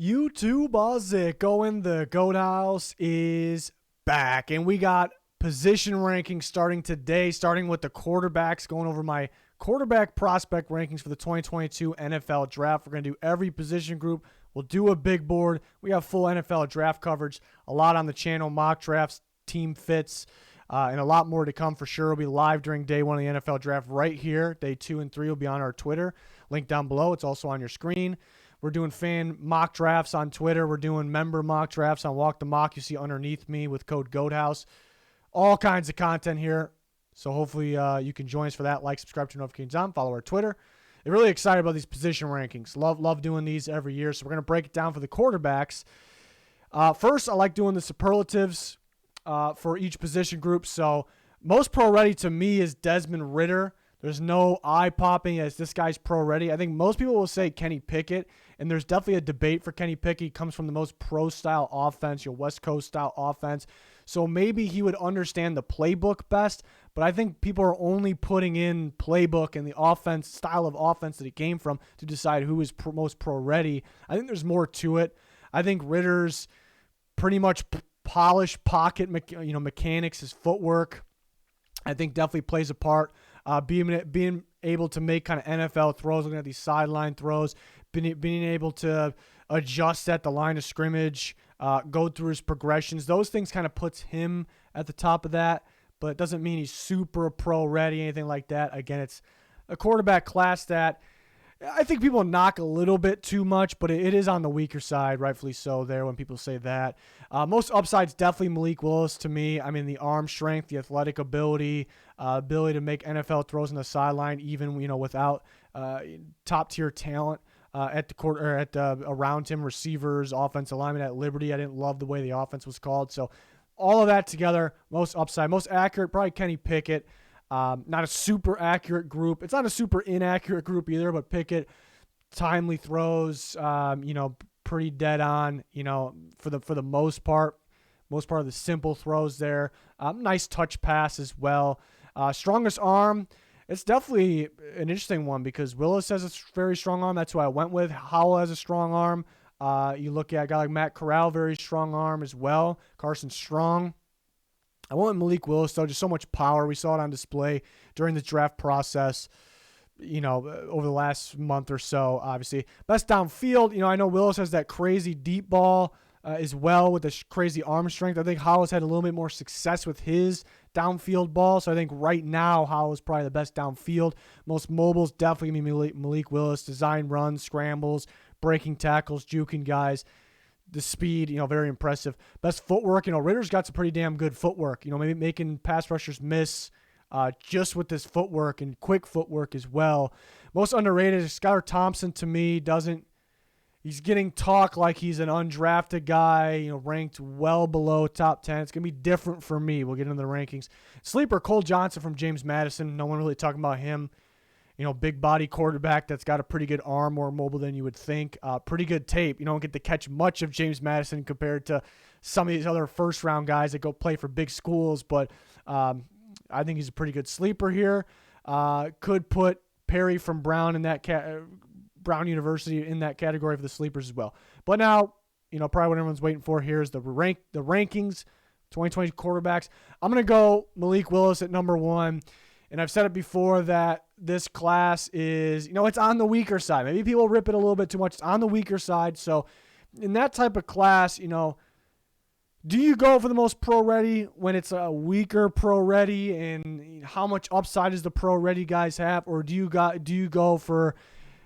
YouTube going. The Goat House is back, and we got position rankings starting today, starting with the quarterbacks, going over my quarterback prospect rankings for the 2022 NFL Draft. We're going to do every position group. We'll do a big board. We have full NFL draft coverage, a lot on the channel, mock drafts, team fits, and a lot more to come for sure. We'll be live during day one of the NFL Draft right here. Day 2 and 3 will be on our Twitter. Link down below. It's also on your screen. We're doing fan mock drafts on Twitter. We're doing member mock drafts on Walk the Mock. You see underneath me with code GOATHOUSE. All kinds of content here. So hopefully you can join us for that. Like, subscribe to notifications on, follow our Twitter. I'm really excited about these position rankings. Love doing these every year. So we're going to break it down for the quarterbacks. First, I like doing the superlatives for each position group. So most pro-ready to me is Desmond Ridder. There's no eye-popping as this guy's pro-ready. I think most people will say Kenny Pickett, and there's definitely a debate for Kenny Pickett. He comes from the most pro-style offense, your West Coast-style offense. So maybe he would understand the playbook best, but I think people are only putting in playbook and the offense, style of offense that he came from to decide who is most pro-ready. I think there's more to it. I think Ridder's pretty much polished pocket mechanics, his footwork, I think definitely plays a part. Being able to make kind of NFL throws, looking at these sideline throws, being able to adjust at the line of scrimmage, go through his progressions. Those things kind of puts him at the top of that, but it doesn't mean he's super pro ready, anything like that. Again, it's a quarterback class that I think people knock a little bit too much, but it is on the weaker side, rightfully so there when people say that. Most upsides, definitely Malik Willis to me. I mean, the arm strength, the athletic ability, ability to make NFL throws on the sideline, even without top-tier talent at the court or around him, receivers, offensive linemen at Liberty. I didn't love the way the offense was called. So all of that together, most upside, most accurate, probably Kenny Pickett. Not a super accurate group. It's not a super inaccurate group either, but Pickett, timely throws, pretty dead on, for the most part of the simple throws there. Nice touch pass as well. Strongest arm, it's definitely an interesting one because Willis has a very strong arm. That's who I went with. Howell has a strong arm. You look at a guy like Matt Corral, very strong arm as well. Carson strong. I went with Malik Willis, though, just so much power. We saw it on display during the draft process, over the last month or so, obviously. Best downfield, I know Willis has that crazy deep ball as well with the crazy arm strength. I think Howell's had a little bit more success with his downfield ball, so I think right now Howell is probably the best downfield. Most mobiles definitely going to be Malik Willis. Design runs, scrambles, breaking tackles, juking guys. The speed, very impressive. Best footwork, Ridder's got some pretty damn good footwork. Maybe making pass rushers miss just with this footwork and quick footwork as well. Most underrated is Skylar Thompson to me. He's getting talk like he's an undrafted guy, ranked well below top 10. It's going to be different for me. We'll get into the rankings. Sleeper, Cole Johnson from James Madison. No one really talking about him. Big body quarterback that's got a pretty good arm, more mobile than you would think. Pretty good tape. You don't get to catch much of James Madison compared to some of these other first-round guys that go play for big schools, but I think he's a pretty good sleeper here. Could put Perry from Brown in that Brown University in that category for the sleepers as well. But now, probably what everyone's waiting for here is the rankings, 2020 quarterbacks. I'm going to go Malik Willis at number 1. And I've said it before that this class is, it's on the weaker side. Maybe people rip it a little bit too much. It's on the weaker side. So in that type of class, do you go for the most pro-ready when it's a weaker pro-ready? And how much upside does the pro-ready guys have? Or do you go for,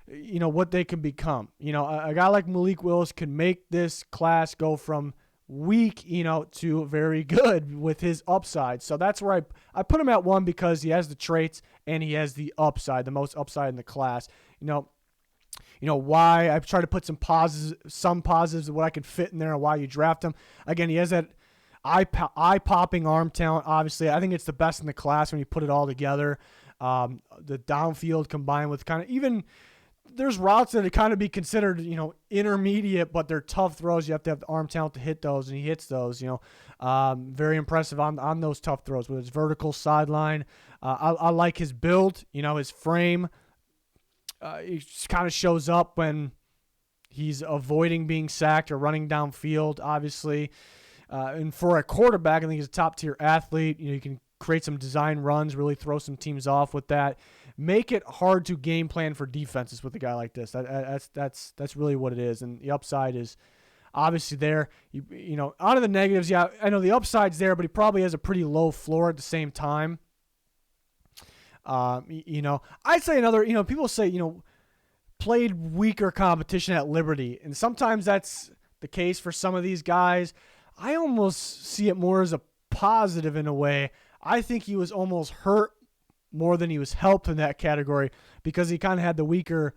what they can become? A guy like Malik Willis can make this class go from weak, to very good with his upside. So that's where I put him at 1 because he has the traits and he has the upside, the most upside in the class. Why I've tried to put some positives of what I could fit in there and why you draft him. Again, he has that eye-popping arm talent, obviously. I think it's the best in the class when you put it all together. The downfield combined with kind of even – there's routes that kind of be considered, intermediate, but they're tough throws. You have to have the arm talent to hit those, and he hits those, very impressive on those tough throws with his vertical sideline. I like his build, his frame. He kind of shows up when He's avoiding being sacked or running downfield, obviously. And for a quarterback, I think he's a top-tier athlete. You can create some design runs, really throw some teams off with that. Make it hard to game plan for defenses with a guy like this. That's really what it is. And the upside is obviously there. You know, out of the negatives, yeah, I know the upside's there, but he probably has a pretty low floor at the same time. You know, I'd say another, you know, people say, you know, played weaker competition at Liberty. And sometimes that's the case for some of these guys. I almost see it more as a positive in a way. I think he was almost hurt more than he was helped in that category because he kind of had the weaker,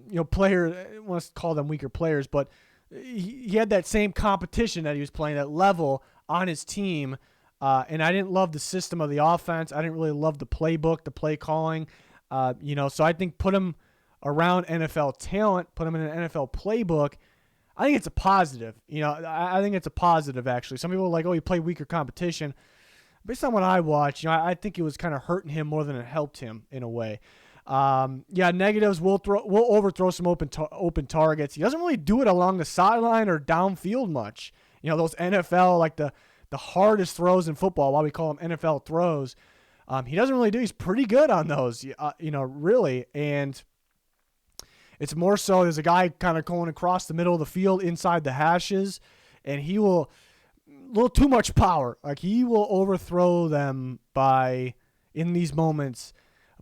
you know, player. I want to call them weaker players, but he had that same competition that he was playing, that level on his team. And I didn't love the system of the offense. I didn't really love the playbook, the play calling. You know, so I think put him around NFL talent, put him in an NFL playbook. I think it's a positive. You know, I think it's a positive, actually. Some people are like, oh, he played weaker competition. Based on what I watched, you know, I think it was kind of hurting him more than it helped him in a way. Yeah, negatives, we'll overthrow some open targets. He doesn't really do it along the sideline or downfield much. You know, those NFL, like the hardest throws in football, why we call them NFL throws, he doesn't really do. He's pretty good on those, you know, really. And it's more so there's a guy kind of going across the middle of the field inside the hashes, and he will – a little too much power. Like, he will overthrow them in these moments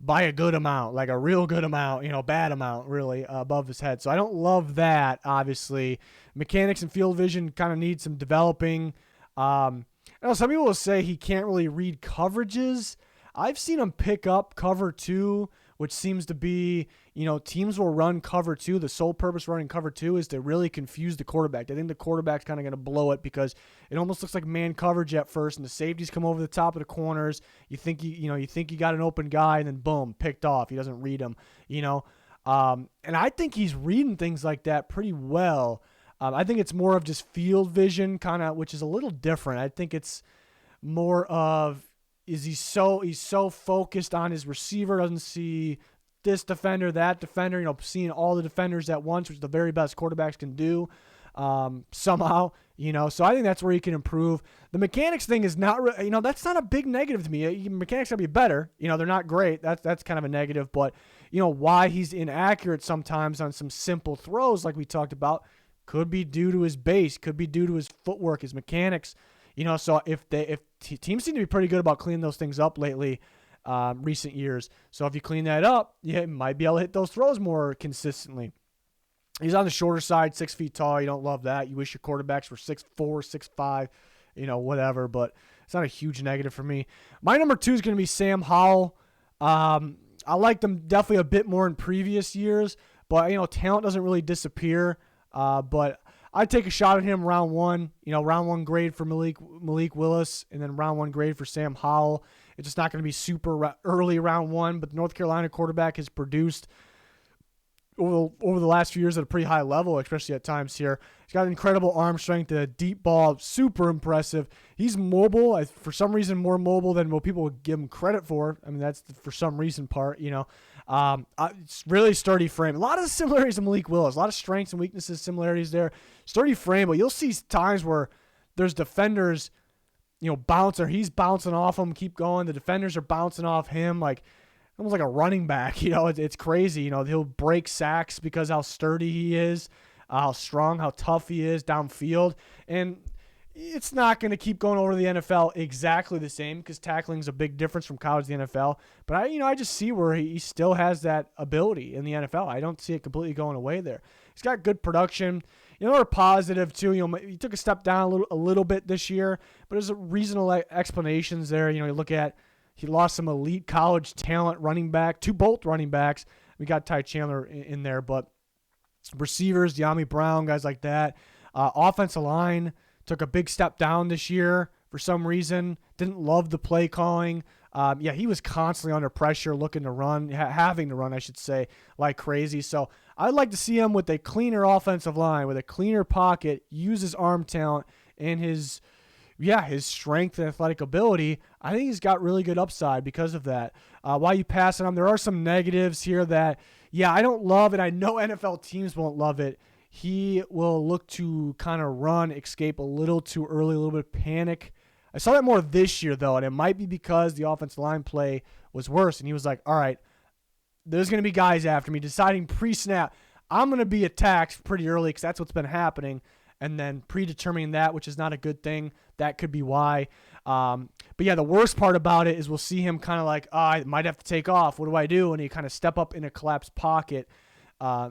by a good amount, like a real good amount, you know, bad amount, really, above his head. So I don't love that, obviously. Mechanics and field vision kind of need some developing. I know some people will say he can't really read coverages. I've seen him pick up cover 2, which seems to be, you know, teams will run cover 2. The sole purpose running cover 2 is to really confuse the quarterback. I think the quarterback's kind of going to blow it because it almost looks like man coverage at first, and the safeties come over the top of the corners. You think you got an open guy, and then boom, picked off. He doesn't read him, you know. And I think he's reading things like that pretty well. I think it's more of just field vision, kind of, which is a little different. I think it's more of he's so focused on his receiver, doesn't see this defender, that defender, you know, seeing all the defenders at once, which the very best quarterbacks can do somehow, you know. So I think that's where he can improve. The mechanics thing is not, you know, that's not a big negative to me. Mechanics gotta be better. You know, they're not great. That's kind of a negative, but, you know, why he's inaccurate sometimes on some simple throws like we talked about could be due to his base, could be due to his footwork, his mechanics. You know, so if teams seem to be pretty good about cleaning those things up lately, recent years. So if you clean that up, you might be able to hit those throws more consistently. He's on the shorter side, 6 feet tall. You don't love that. You wish your quarterbacks were 6'4", 6'5", you know, whatever. But it's not a huge negative for me. My number 2 is going to be Sam Howell. I liked him definitely a bit more in previous years, but, you know, talent doesn't really disappear. But I'd take a shot at him round 1. You know, round 1 grade for Malik Willis, and then round 1 grade for Sam Howell. It's just not going to be super early round 1, but the North Carolina quarterback has produced over the last few years at a pretty high level, especially at times here. He's got incredible arm strength, a deep ball, super impressive. He's mobile, for some reason more mobile than what people would give him credit for. I mean, that's the for some reason part, you know. It's really sturdy frame. A lot of similarities to Malik Willis. A lot of strengths and weaknesses, similarities there. Sturdy frame, but you'll see times where there's defenders, you know, bounce, or he's bouncing off them, keep going. The defenders are bouncing off him, like almost like a running back. You know, it's crazy. You know, he'll break sacks because how sturdy he is, how strong, how tough he is downfield. And it's not going to keep going over to the NFL exactly the same because tackling is a big difference from college to the NFL. But I just see where he still has that ability in the NFL. I don't see it completely going away there. He's got good production. You know, a positive too. You know, he took a step down a little bit this year, but there's reasonable explanations there. You know, you look at he lost some elite college talent running back to both running backs. We got Ty Chandler in there, but receivers, De'Ami Brown, guys like that. Offensive line took a big step down this year for some reason. Didn't love the play calling. Yeah, he was constantly under pressure, looking to run, having to run, I should say, like crazy. So I'd like to see him with a cleaner offensive line, with a cleaner pocket, use his arm talent and his strength and athletic ability. I think he's got really good upside because of that. While you pass on him, there are some negatives here that Yeah, I don't love it. I know NFL teams won't love it. He will look to kind of run, escape a little too early, a little bit of panic. I saw that more this year, though, and it might be because the offensive line play was worse. And he was like, all right, there's going to be guys after me, deciding pre-snap, I'm going to be attacked pretty early because that's what's been happening, and then predetermining that, which is not a good thing. That could be why. But, yeah, the worst part about it is we'll see him kind of like, I might have to take off. What do I do? And he kind of step up in a collapsed pocket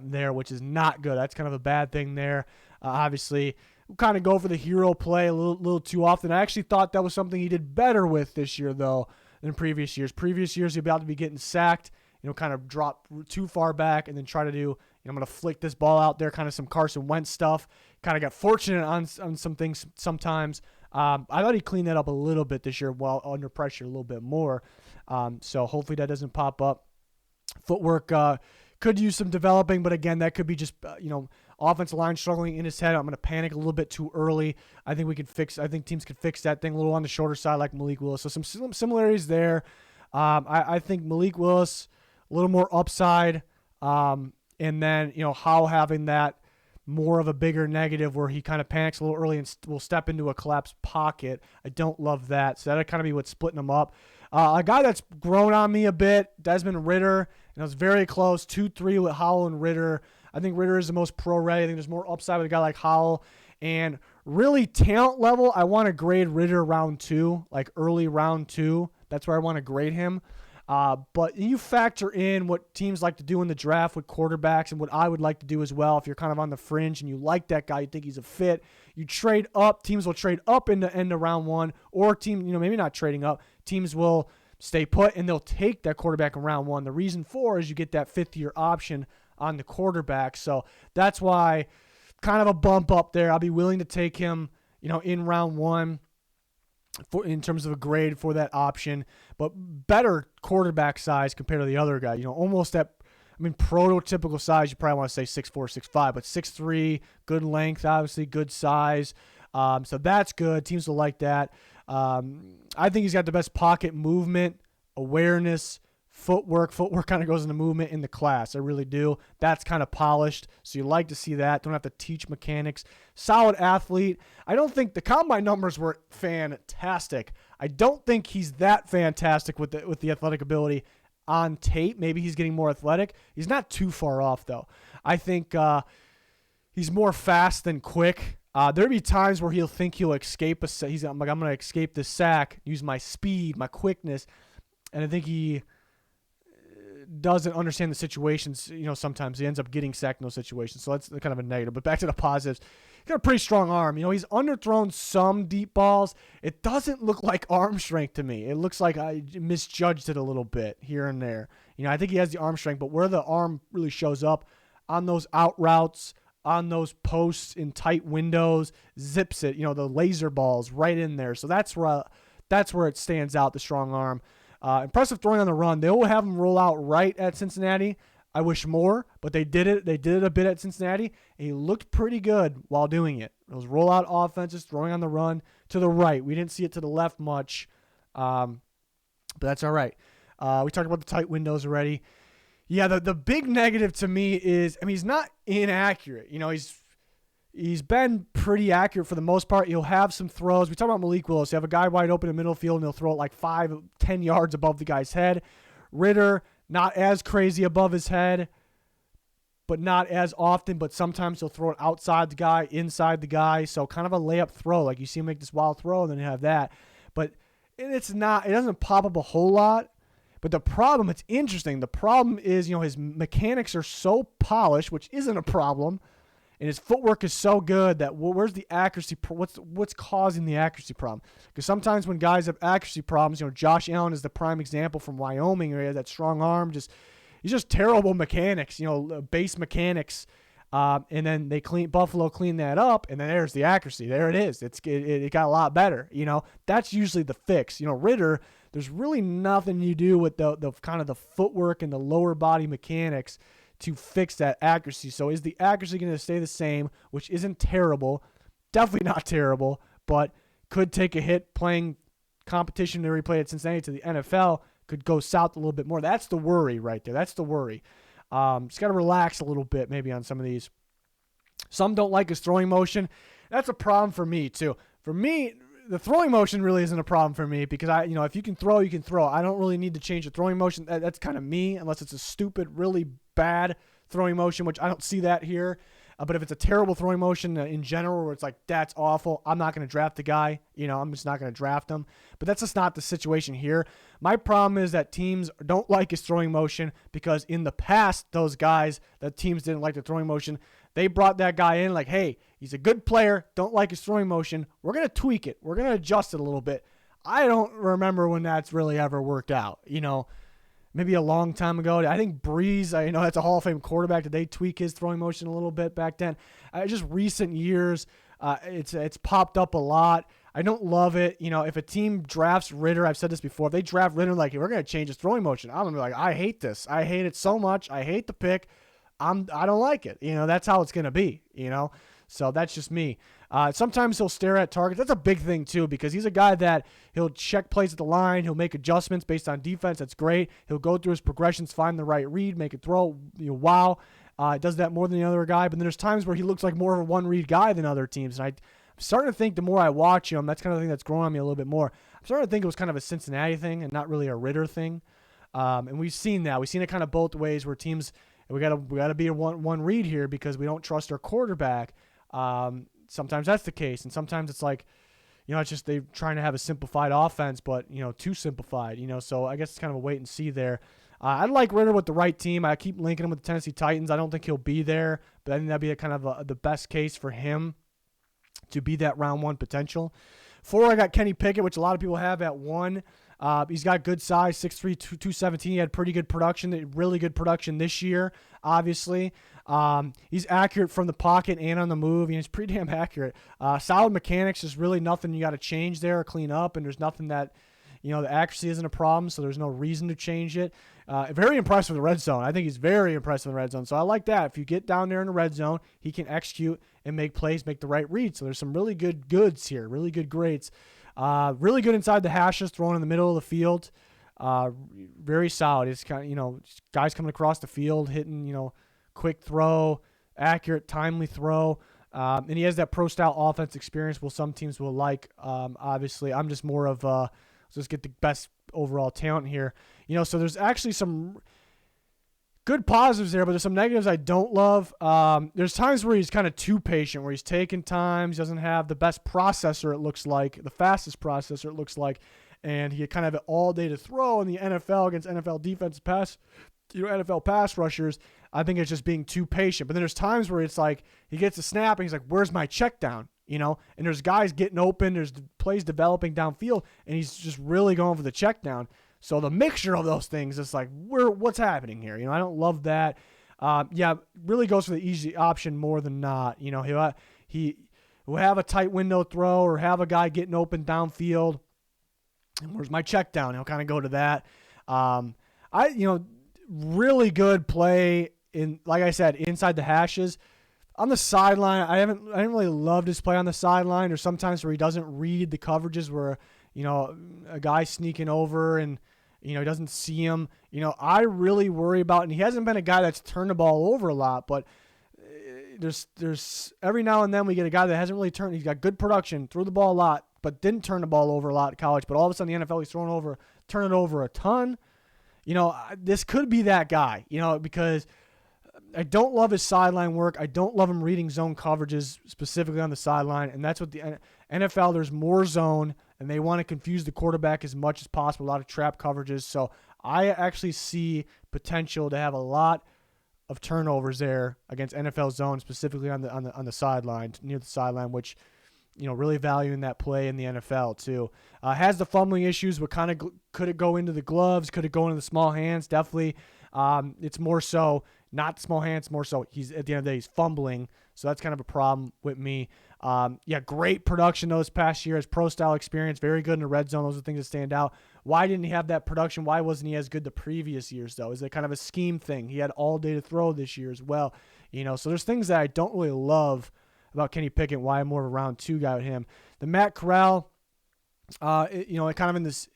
there, which is not good. That's kind of a bad thing there. Obviously, we'll kind of go for the hero play a little too often. I actually thought that was something he did better with this year, though, than previous years. Previous years, he'd be about to be getting sacked, kind of drop too far back and then try to do, I'm going to flick this ball out there, kind of some Carson Wentz stuff. Kind of got fortunate on some things sometimes. I thought he cleaned that up a little bit this year while under pressure a little bit more. So hopefully that doesn't pop up. Footwork could use some developing, but again, that could be just, offensive line struggling in his head. I'm going to panic a little bit too early. I think teams could fix that thing a little on the shorter side like Malik Willis. So some similarities there. I think Malik Willis, a little more upside. And then, Howell having that more of a bigger negative where he kind of panics a little early and will step into a collapsed pocket. I don't love that. So that'd kind of be what's splitting them up. A guy that's grown on me a bit, Desmond Ridder. It was very close, 2-3 with Howell and Ridder. I think Ridder is the most pro-ready. I think there's more upside with a guy like Howell. And really talent level, I want to grade Ridder round 2, like early round 2. That's where I want to grade him. But you factor in what teams like to do in the draft with quarterbacks and what I would like to do as well. If you're kind of on the fringe and you like that guy, you think he's a fit, you trade up. Teams will trade up into end of round 1, or maybe not trading up. Teams will stay put and they'll take that quarterback in round 1. The reason for is you get that 5th-year option on the quarterback. So that's why kind of a bump up there. I'll be willing to take him, in round 1. In terms of a grade for that option, but better quarterback size compared to the other guy. Almost that, prototypical size, you probably want to say 6'4", 6'5", but 6'3", good length, obviously, good size. So that's good. Teams will like that. I think he's got the best pocket movement, awareness, footwork. Footwork kind of goes into movement in the class. I really do. That's kind of polished, so you like to see that. Don't have to teach mechanics. Solid athlete. I don't think the combine numbers were fantastic. I don't think he's that fantastic with the athletic ability on tape. Maybe he's getting more athletic. He's not too far off, though. I think he's more fast than quick. There'll be times where he'll think he'll escape I'm going to escape the sack, use my speed, my quickness, and I think he doesn't understand the situations. Sometimes he ends up getting sacked in those situations. So that's kind of a negative. But back to the positives. He's got a pretty strong arm. He's underthrown some deep balls. It doesn't look like arm strength to me. It looks like I misjudged it a little bit here and there. I think he has the arm strength, but where the arm really shows up on those out routes, on those posts in tight windows, zips it, the laser balls right in there. So that's where it stands out, the strong arm. Impressive throwing on the run. They will have him roll out right at Cincinnati. I wish more, but they did it. They did it a bit at Cincinnati, and he looked pretty good while doing it. Those rollout offenses, throwing on the run to the right. We didn't see it to the left much, but that's all right. We talked about the tight windows already. Yeah, the big negative to me is, he's not inaccurate. He's been pretty accurate for the most part. He'll have some throws. We talk about Malik Willis. You have a guy wide open in the middle field, and he'll throw it like 5-10 yards above the guy's head. Ridder, not as crazy above his head, but not as often. But sometimes he'll throw it outside the guy, inside the guy. So kind of a layup throw. Like you see him make this wild throw, and then you have that. But it doesn't pop up a whole lot. But it's interesting. The problem is, his mechanics are so polished, which isn't a problem. And his footwork is so good that where's the accuracy? What's causing the accuracy problem? Because sometimes when guys have accuracy problems, Josh Allen is the prime example from Wyoming, where he has that strong arm. He's just terrible mechanics, base mechanics. And then Buffalo clean that up, and then there's the accuracy. There it is. It got a lot better. That's usually the fix. Ridder, there's really nothing you do with the kind of the footwork and the lower body mechanics to fix that accuracy. So is the accuracy going to stay the same, which isn't terrible, definitely not terrible, but could take a hit playing competition that he played at Cincinnati to the NFL, could go south a little bit more. That's the worry right there. That's the worry. Just got to relax a little bit maybe on some of these. Some don't like his throwing motion. That's a problem for me too. For me, the throwing motion really isn't a problem for me because if you can throw, you can throw. I don't really need to change the throwing motion. That's kind of me, unless it's a stupid, really bad throwing motion, which I don't see that here. But if it's a terrible throwing motion in general where it's like, that's awful, I'm not going to draft the guy. I'm just not going to draft him. But that's just not the situation here. My problem is that teams don't like his throwing motion because in the past, those guys that teams didn't like the throwing motion, they brought that guy in like, hey, he's a good player, don't like his throwing motion. We're going to tweak it. We're going to adjust it a little bit. I don't remember when that's really ever worked out. Maybe a long time ago. I think Breeze, that's a Hall of Fame quarterback. Did they tweak his throwing motion a little bit back then? Just recent years, it's popped up a lot. I don't love it. If a team drafts Ritter, I've said this before, if they draft Ritter like, hey, we're going to change his throwing motion, I'm going to be like, I hate this. I hate it so much. I hate the pick. I don't like it. That's how it's going to be, So that's just me. Sometimes he'll stare at targets. That's a big thing, too, because he's a guy that he'll check plays at the line. He'll make adjustments based on defense. That's great. He'll go through his progressions, find the right read, make a throw. Wow. Does that more than the other guy. But then there's times where he looks like more of a one-read guy than other teams. And I'm starting to think the more I watch him, that's kind of the thing that's growing on me a little bit more. I'm starting to think it was kind of a Cincinnati thing and not really a Ritter thing. And we've seen that. We've seen it kind of both ways where teams – we gotta be a one read here because we don't trust our quarterback. Sometimes that's the case, and sometimes it's like, it's just they're trying to have a simplified offense, but too simplified. So I guess it's kind of a wait and see there. I like Ritter with the right team. I keep linking him with the Tennessee Titans. I don't think he'll be there, but I think that'd be the best case for him to be that round 1 potential. 4, I got Kenny Pickett, which a lot of people have at 1. He's got good size, 6'3", 217. He had pretty good production, really good production this year, obviously. He's accurate from the pocket and on the move. He's pretty damn accurate. Solid mechanics. There's really nothing you got to change there or clean up, and there's nothing that, the accuracy isn't a problem, so there's no reason to change it. Very impressive in the red zone. I think he's very impressive in the red zone, so I like that. If you get down there in the red zone, he can execute and make plays, make the right read. So there's some really good goods here, really good grades. Really good inside the hashes, throwing in the middle of the field. Very solid. It's kind of, guys coming across the field, hitting, quick throw, accurate, timely throw. And he has that pro-style offense experience, well, some teams will like. Obviously, I'm just more of let's just get the best overall talent here. So there's actually some good positives there, but there's some negatives I don't love. There's times where he's kind of too patient, where he's taking time. He doesn't have the best processor, it looks like, the fastest processor, it looks like, and he kind of have all day to throw in the NFL against NFL defense pass, NFL pass rushers. I think it's just being too patient. But then there's times where it's like he gets a snap and he's like, where's my check down? And there's guys getting open, there's plays developing downfield, and he's just really going for the check down. So the mixture of those things is like, what's happening here? I don't love that. Really goes for the easy option more than not. He will have a tight window throw or have a guy getting open downfield. And where's my check down? He'll kind of go to that. Really good play in, like I said, inside the hashes. On the sideline, I didn't really love his play on the sideline. There's sometimes where he doesn't read the coverages where, a guy sneaking over and, he doesn't see him. I really worry about, and he hasn't been a guy that's turned the ball over a lot, but there's every now and then we get a guy that hasn't really turned. He's got good production, threw the ball a lot, but didn't turn the ball over a lot at college. But all of a sudden, the NFL, he's turn it over a ton. This could be that guy, because I don't love his sideline work. I don't love him reading zone coverages specifically on the sideline, and that's what the NFL, there's more zone, and they want to confuse the quarterback as much as possible, a lot of trap coverages. So I actually see potential to have a lot of turnovers there against NFL zone, specifically on the sideline, near the sideline, which, really valuing that play in the NFL too. Has the fumbling issues, but kind of could it go into the gloves? Could it go into the small hands? Definitely. It's more so not small hands, more so he's at the end of the day, he's fumbling. So that's kind of a problem with me. Great production this past year. His pro-style experience, very good in the red zone. Those are things that stand out. Why didn't he have that production? Why wasn't he as good the previous years, though? Is it kind of a scheme thing? He had all day to throw this year as well. So there's things that I don't really love about Kenny Pickett, why I'm more of a round 2 guy with him. The Matt Corral, kind of in this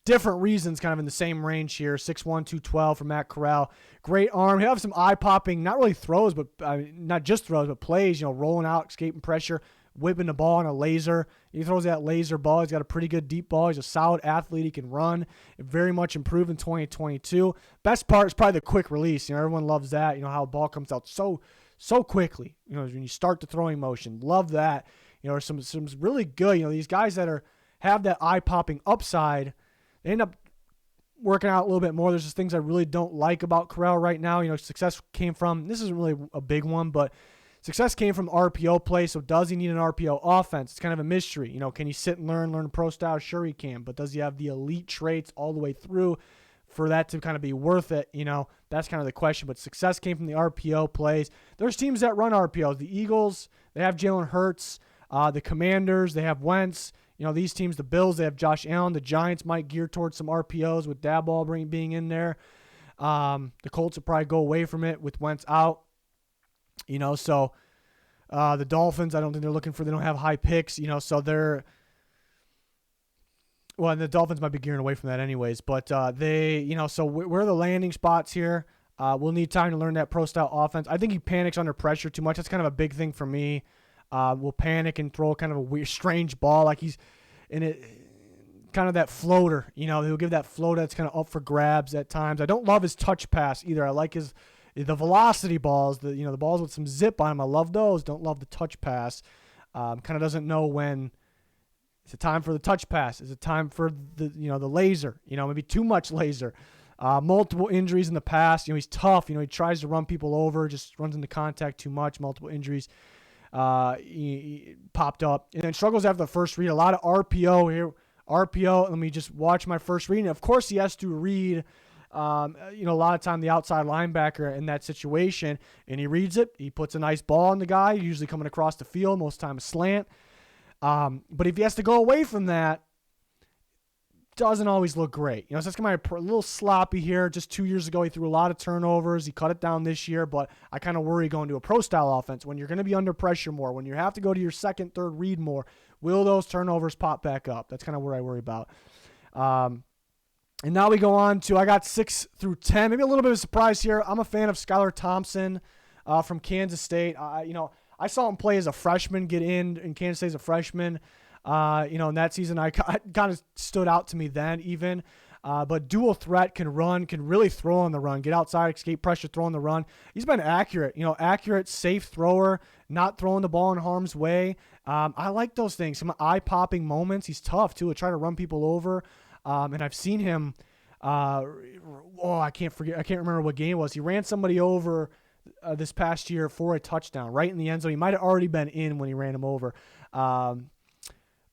different reasons kind of in the same range here. 6'1", 212 for Matt Corral. Great arm. He'll have some eye-popping, not really throws, but not just throws, but plays, rolling out, escaping pressure, whipping the ball on a laser. He throws that laser ball. He's got a pretty good deep ball. He's a solid athlete. He can run. It very much improved in 2022. Best part is probably the quick release. Everyone loves that, how a ball comes out so quickly, when you start the throwing motion. Love that. Some really good, these guys that have that eye-popping upside, they end up working out a little bit more. There's just things I really don't like about Corral right now. Success came from, this isn't really a big one, but success came from RPO play. So does he need an RPO offense? It's kind of a mystery. Can he sit and learn pro style? Sure he can, but does he have the elite traits all the way through for that to kind of be worth it? That's kind of the question. But success came from the RPO plays. There's teams that run RPOs. The Eagles, they have Jalen Hurts. The Commanders, they have Wentz. These teams, the Bills, they have Josh Allen. The Giants might gear towards some RPOs with Daboll being in there. The Colts will probably go away from it with Wentz out. So the Dolphins, I don't think they're looking for, they don't have high picks, so they're, well, and the Dolphins might be gearing away from that anyways, but they, so where are the landing spots here? We'll need time to learn that pro style offense. I think he panics under pressure too much. That's kind of a big thing for me. Will panic and throw kind of a weird, strange ball like he's in it, kind of that floater. He'll give that floater that's kind of up for grabs at times. I don't love his touch pass either. I like the velocity balls, the balls with some zip on them. I love those. Don't love the touch pass. Kind of doesn't know when it's a time for the touch pass. Is it time for the laser? Maybe too much laser. Multiple injuries in the past. He's tough. He tries to run people over, just runs into contact too much. Multiple injuries. He popped up and then struggles after the first read. A lot of RPO here. RPO. Let me just watch my first read. And of course, he has to read, a lot of time the outside linebacker in that situation, and he reads it. He puts a nice ball on the guy, usually coming across the field, most time a slant. But if he has to go away from that, doesn't always look great. So it's going to be a little sloppy here. Just 2 years ago, he threw a lot of turnovers. He cut it down this year, but I kind of worry going to a pro-style offense. When you're going to be under pressure more, when you have to go to your second, third read more, will those turnovers pop back up? That's kind of where I worry about. And now we go on to, I got 6 through 10. Maybe a little bit of a surprise here. I'm a fan of Skylar Thompson from Kansas State. I saw him play as a freshman, get in Kansas State as a freshman. In that season, I kind of stood out to me then even. But dual threat, can run, can really throw on the run, get outside, escape pressure, throw on the run. He's been accurate, accurate, safe thrower, not throwing the ball in harm's way. I like those things, some eye-popping moments. He's tough, too, to try to run people over. And I've seen him, I can't remember what game it was. He ran somebody over this past year for a touchdown, right in the end zone. He might have already been in when he ran him over.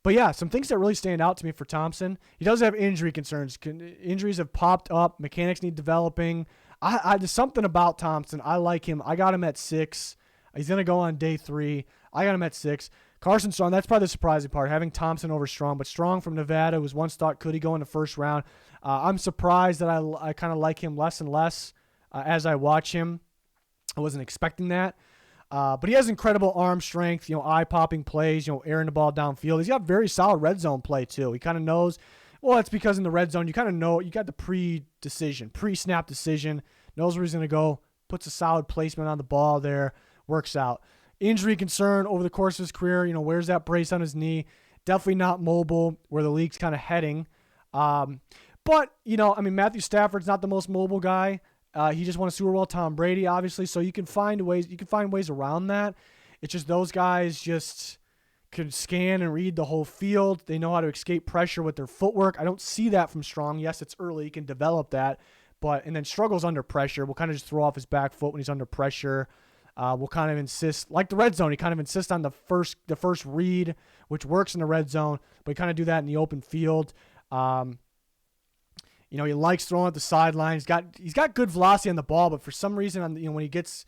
But yeah, some things that really stand out to me for Thompson. He does have injury concerns. Injuries have popped up. Mechanics need developing. There's something about Thompson. I like him. I got him at 6. He's going to go on day 3. I got him at 6. Carson Strong, that's probably the surprising part, having Thompson over Strong. But Strong from Nevada was once thought, could he go in the first round? I'm surprised that I kind of like him less and less as I watch him. I wasn't expecting that. But he has incredible arm strength, eye-popping plays, airing the ball downfield. He's got very solid red zone play, too. He kind of knows, that's because in the red zone, you kind of know, you got the pre-snap decision, knows where he's going to go, puts a solid placement on the ball there, works out. Injury concern over the course of his career, wears that brace on his knee. Definitely not mobile, where the league's kind of heading. But, Matthew Stafford's not the most mobile guy. He just won a Super Bowl, Tom Brady, obviously, so you can find ways around that. It's just those guys just can scan and read the whole field. They know how to escape pressure with their footwork. I don't see that from Strong. Yes, it's early. He can develop that, and then struggles under pressure. Will kind of just throw off his back foot when he's under pressure. Will kind of insist, like the red zone, he kind of insists on the first read, which works in the red zone, but he kind of do that in the open field. He likes throwing at the sideline. He's got good velocity on the ball, but for some reason, when he tries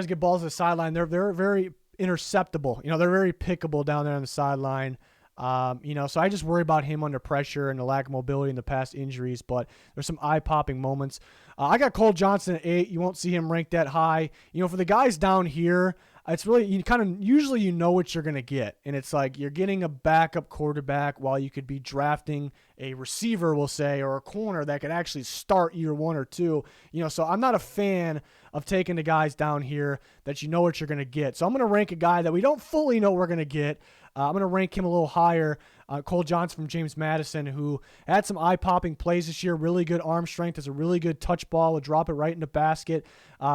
to get balls to the sideline, they're very interceptable. They're very pickable down there on the sideline. So I just worry about him under pressure and the lack of mobility in the past injuries, but there's some eye-popping moments. I got Cole Johnson at 8. You won't see him ranked that high. For the guys down here, it's really, you kind of, usually you know what you're going to get. And it's like you're getting a backup quarterback while you could be drafting a receiver, we'll say, or a corner that could actually start year 1 or 2. So I'm not a fan of taking the guys down here that you know what you're going to get. So I'm going to rank a guy that we don't fully know we're going to get. I'm going to rank him a little higher. Cole Johnson from James Madison, who had some eye-popping plays this year, really good arm strength, has a really good touch ball, would drop it right in the basket,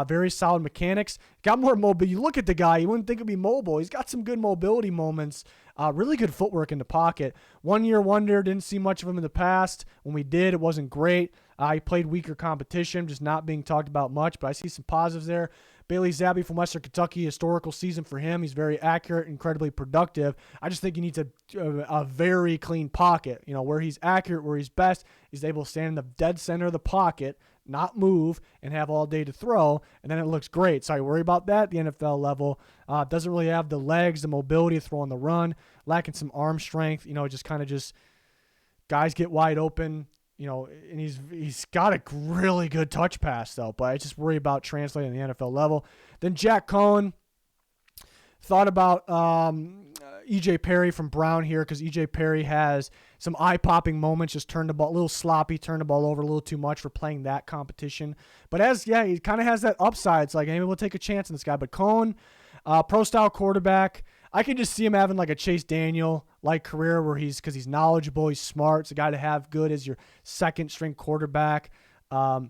very solid mechanics, got more mobile. You look at the guy, you wouldn't think he'd be mobile. He's got some good mobility moments, really good footwork in the pocket. 1-year wonder, didn't see much of him in the past. When we did, it wasn't great. He played weaker competition, just not being talked about much, but I see some positives there. Bailey Zappe from Western Kentucky, historical season for him. He's very accurate, incredibly productive. I just think he needs a very clean pocket. Where he's accurate, where he's best, he's able to stand in the dead center of the pocket, not move, and have all day to throw, and then it looks great. So I worry about that at the NFL level. Doesn't really have the legs, the mobility to throw on the run, lacking some arm strength. Just guys get wide open. And he's got a really good touch pass, though. But I just worry about translating the NFL level. Then Jack Cohen, thought about E.J. Perry from Brown here, because E.J. Perry has some eye-popping moments, just turned the ball a little sloppy, turned the ball over a little too much for playing that competition. But he kind of has that upside. It's like, maybe we'll take a chance on this guy. But Cohen, pro-style quarterback, I can just see him having like a Chase Daniel-like career because he's knowledgeable, he's smart. It's a guy to have good as your second-string quarterback. So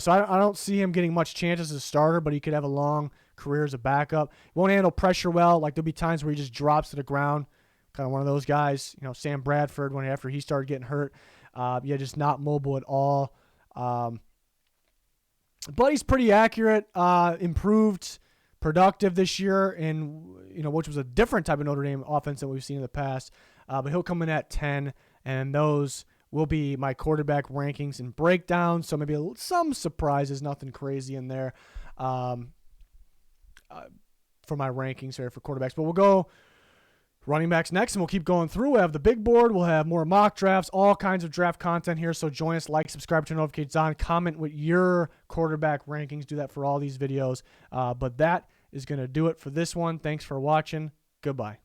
I don't see him getting much chance as a starter, but he could have a long career as a backup. He won't handle pressure well. Like, there'll be times where he just drops to the ground, kind of one of those guys. Sam Bradford, after he started getting hurt. Just not mobile at all. But he's pretty accurate, improved, productive this year, and which was a different type of Notre Dame offense than we've seen in the past. But he'll come in at 10, and those will be my quarterback rankings and breakdowns. So maybe some surprises, nothing crazy in there for my rankings here for quarterbacks. But we'll go running backs next, and we'll keep going through. We'll have the big board. We'll have more mock drafts, all kinds of draft content here. So join us, like, subscribe, turn notifications on, comment with your quarterback rankings. Do that for all these videos. But that is going to do it for this one. Thanks for watching. Goodbye.